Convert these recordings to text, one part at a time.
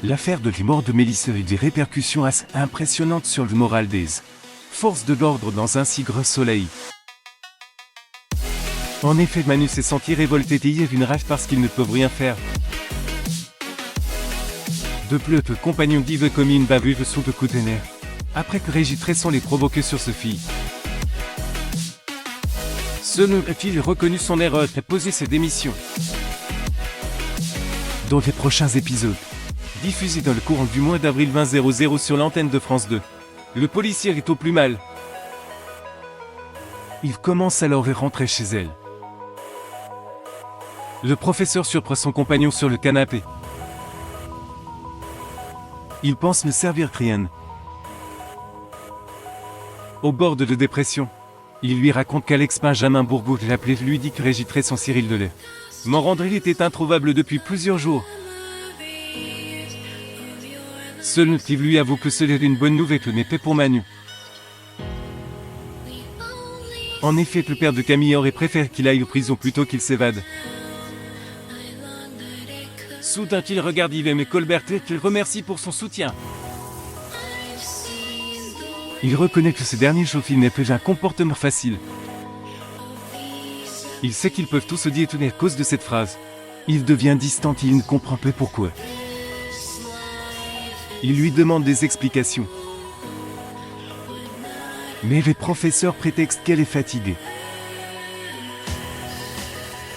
L'affaire de la mort de Mélissa a eu des répercussions assez impressionnantes sur le moral des forces de l'ordre dans un si gros soleil. En effet, Manu s'est senti révolté et il a une rage parce qu'ils ne peuvent rien faire. De plus, le compagnon d'Yves a commis une bavure sous le coup de nerfs, après que Régis Tresson l'ait provoqué sur ce fille. Selon a-t-il reconnu son erreur et posé ses démissions. Dans les prochains épisodes, diffusés dans le courant du mois d'avril 2000 sur l'antenne de France 2, le policier est au plus mal. Il commence alors à rentrer chez elle. Le professeur surprend son compagnon sur le canapé. Il pense ne servir rien. Au bord de dépression, il lui raconte qu'Alex Benjamin Bourgoul l'appelait lui dit que Régis Tresson Cyril Delay. Morandril était introuvable depuis plusieurs jours. Seul Steve lui avoue que c'était une bonne nouvelle mais pas pour Manu. En effet, le père de Camille aurait préféré qu'il aille en prison plutôt qu'il s'évade. Soudain, il regarde Yves et Colbert et qu'il remercie pour son soutien. Il reconnaît que ce dernier chauffeur n'est pas un comportement facile. Il sait qu'ils peuvent tous se détourner à cause de cette phrase. Il devient distant et il ne comprend pas pourquoi. Il lui demande des explications. Mais le professeur prétexte qu'elle est fatiguée.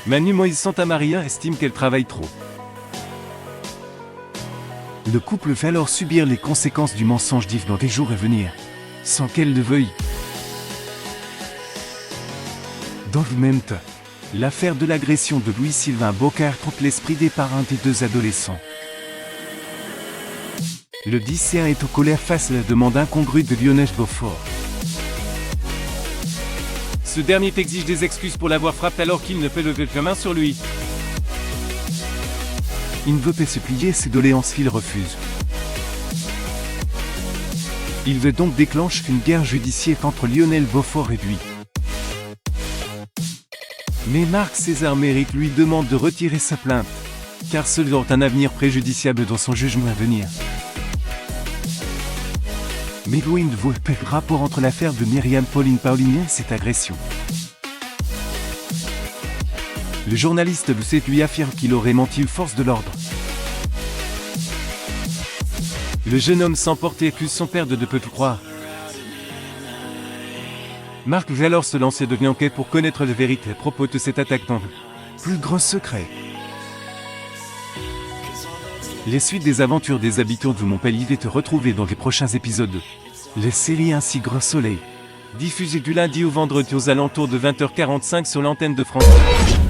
Manu Moïse Santa Maria estime qu'elle travaille trop. Le couple va alors subir les conséquences du mensonge d'Yves dans les jours à venir, sans qu'elle le veuille. Dans le même temps, l'affaire de l'agression de Louis-Sylvain Bocard trompe l'esprit des parents des deux adolescents. Le lycéen est en colère face à la demande incongrue de Lionel Beaufort. Ce dernier exige des excuses pour l'avoir frappé alors qu'il ne peut lever la main sur lui. Il ne veut pas se plier, ses doléances qu'il refuse. Il veut donc déclencher une guerre judiciaire entre Lionel Beaufort et lui. Mais Marc César Méric lui demande de retirer sa plainte, car cela aura un avenir préjudiciable dans son jugement à venir. Mais Louis ne voit pas le rapport entre l'affaire de Myriam Pauline Paulinier et cette agression. Le journaliste le sait lui affirme qu'il aurait menti aux forces de l'ordre. Le jeune homme s'emporte et accuse son père de ne pas tout croire. Marc va alors se lancer dans une enquête pour connaître la vérité à propos de cette attaque dans le plus grand secret. Les suites des aventures des habitants de Montpellier vont te retrouver dans les prochains épisodes de la série Ainsi Gros Soleil, diffusée du lundi au vendredi aux alentours de 20h45 sur l'antenne de France 2.